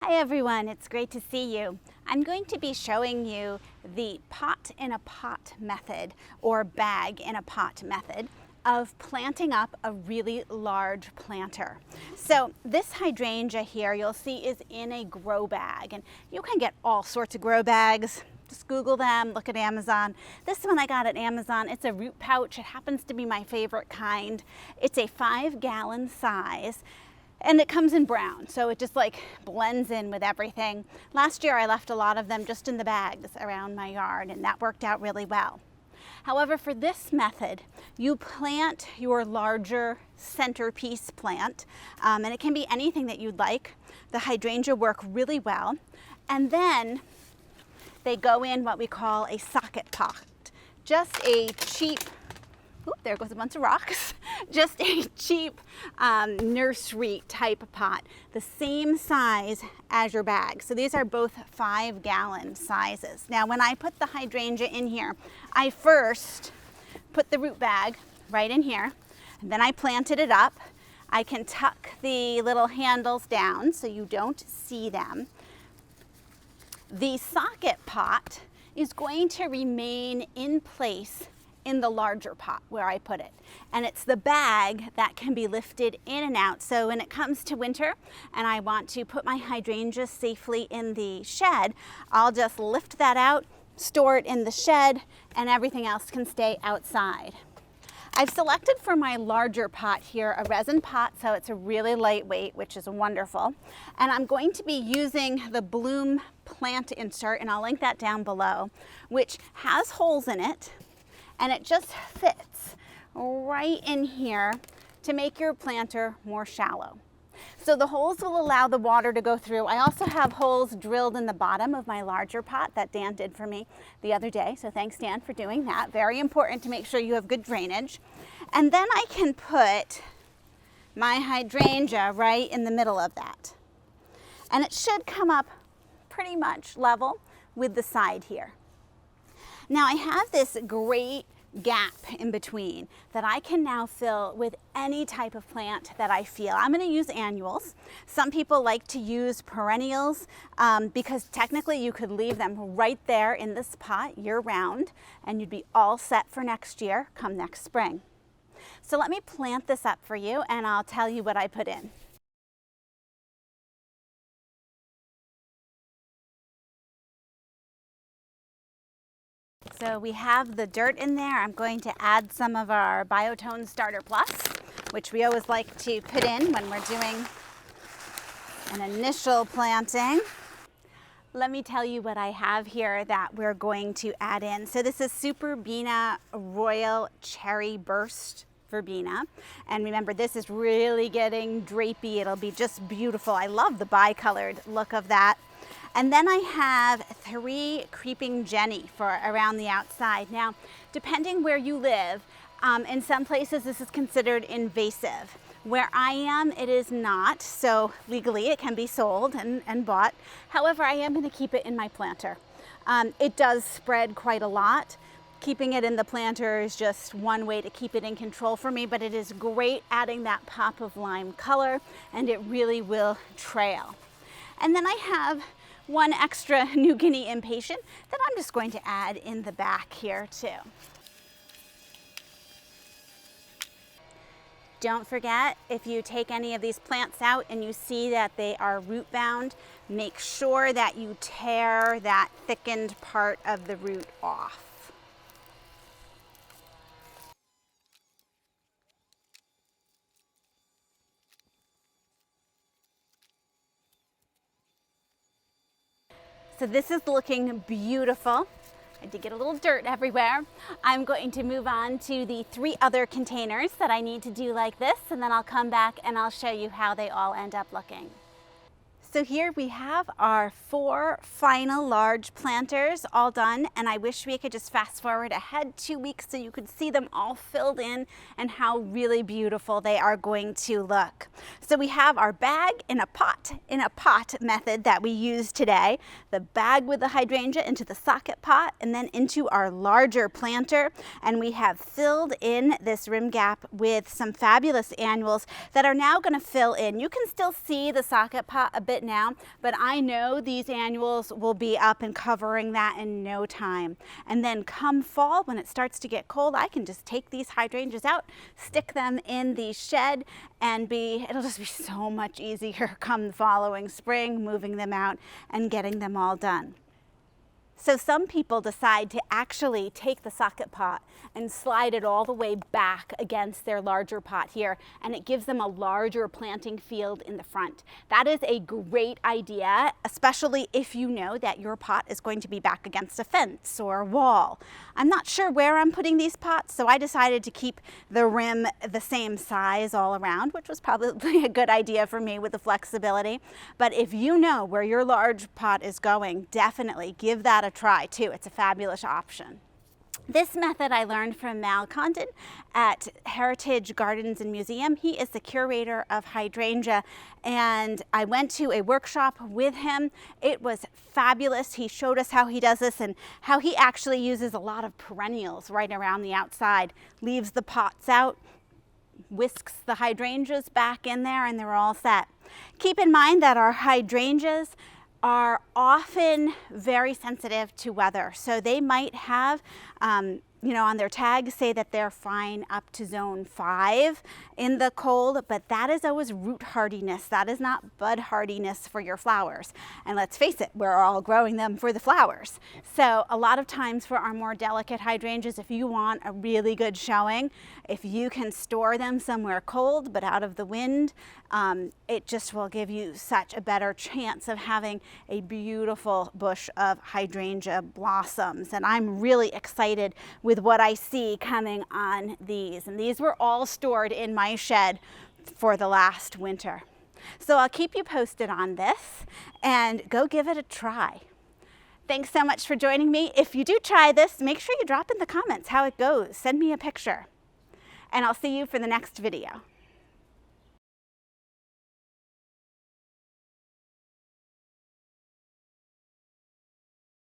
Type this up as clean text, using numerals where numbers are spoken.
Hi everyone, it's great to see you. I'm going to be showing you the pot in a pot method or bag in a pot method of planting up a really large planter. So this hydrangea here you'll see is in a grow bag, and you can get all sorts of grow bags. Just Google them, look at Amazon. This one I got at Amazon. It's a root pouch. It happens to be my favorite kind. It's a 5-gallon size. And it comes in brown, so it just like blends in with everything. Last year I left a lot of them just in the bags around my yard, and that worked out really well. However, for this method, you plant your larger centerpiece plant, and it can be anything that you'd like. The hydrangea work really well. And then they go in what we call a socket pot. Just a cheap, there goes a bunch of rocks. Just a cheap nursery type pot, the same size as your bag. So these are both 5-gallon sizes. Now when I put the hydrangea in here, I first put the root bag right in here, and then I planted it up. I can tuck the little handles down so you don't see them. The socket pot is going to remain in place in the larger pot where I put it. And it's the bag that can be lifted in and out. So when it comes to winter and I want to put my hydrangeas safely in the shed, I'll just lift that out, store it in the shed, and everything else can stay outside. I've selected for my larger pot here a resin pot, so it's a really lightweight, which is wonderful. And I'm going to be using the Bloem plant insert, and I'll link that down below, which has holes in it. And it just fits right in here to make your planter more shallow. So the holes will allow the water to go through. I also have holes drilled in the bottom of my larger pot that Dan did for me the other day. So thanks, Dan, for doing that. Very important to make sure you have good drainage. And then I can put my hydrangea right in the middle of that. And it should come up pretty much level with the side here. Now I have this great gap in between that I can now fill with any type of plant that I feel. I'm going to use annuals. Some people like to use perennials because technically you could leave them right there in this pot year round and you'd be all set for next year come next spring. So let me plant this up for you and I'll tell you what I put in. So we have the dirt in there. I'm going to add some of our Biotone Starter Plus, which we always like to put in when we're doing an initial planting. Let me tell you what I have here that we're going to add in. So this is Superbena Royal Cherry Burst verbena. And remember, this is really getting drapey. It'll be just beautiful. I love the bicolored look of that. And then I have 3 creeping jenny for around the outside. Now, depending where you live, in some places this is considered invasive. Where I am, it is not, so legally it can be sold and bought. However, I am going to keep it in my planter. It does spread quite a lot. Keeping it in the planter is just one way to keep it in control for me, but it is great adding that pop of lime color, and it really will trail. And then I have 1 extra New Guinea impatient that I'm just going to add in the back here too. Don't forget, if you take any of these plants out and you see that they are root bound, make sure that you tear that thickened part of the root off. So this is looking beautiful. I did get a little dirt everywhere. I'm going to move on to the 3 other containers that I need to do like this, and then I'll come back and I'll show you how they all end up looking. So here we have our 4 final large planters all done, and I wish we could just fast forward ahead 2 weeks so you could see them all filled in and how really beautiful they are going to look. So we have our bag in a pot method that we use today, the bag with the hydrangea into the socket pot and then into our larger planter, and we have filled in this rim gap with some fabulous annuals that are now going to fill in. You can still see the socket pot a bit it now, but I know these annuals will be up and covering that in no time. And then come fall, when it starts to get cold, I can just take these hydrangeas out, stick them in the shed, and it'll just be so much easier come the following spring, moving them out and getting them all done. So some people decide to actually take the socket pot and slide it all the way back against their larger pot here, and it gives them a larger planting field in the front. That is a great idea, especially if you know that your pot is going to be back against a fence or a wall. I'm not sure where I'm putting these pots, so I decided to keep the rim the same size all around, which was probably a good idea for me with the flexibility. But if you know where your large pot is going, definitely give that a try too. It's a fabulous option. This method I learned from Mal Condon at Heritage Gardens and Museum. He is the curator of hydrangea, and I went to a workshop with him. It was fabulous. He showed us how he does this and how he actually uses a lot of perennials right around the outside, leaves the pots out, whisks the hydrangeas back in there, and they're all set. Keep in mind that our hydrangeas are often very sensitive to weather. So they might have, on their tags say that they're fine up to zone 5 in the cold, but that is always root hardiness. That is not bud hardiness for your flowers. And let's face it, we're all growing them for the flowers. So a lot of times for our more delicate hydrangeas, if you want a really good showing, if you can store them somewhere cold but out of the wind, it just will give you such a better chance of having a beautiful bush of hydrangea blossoms. And I'm really excited with what I see coming on these. And these were all stored in my shed for the last winter. So I'll keep you posted on this, and go give it a try. Thanks so much for joining me. If you do try this, make sure you drop in the comments how it goes. Send me a picture. And I'll see you for the next video.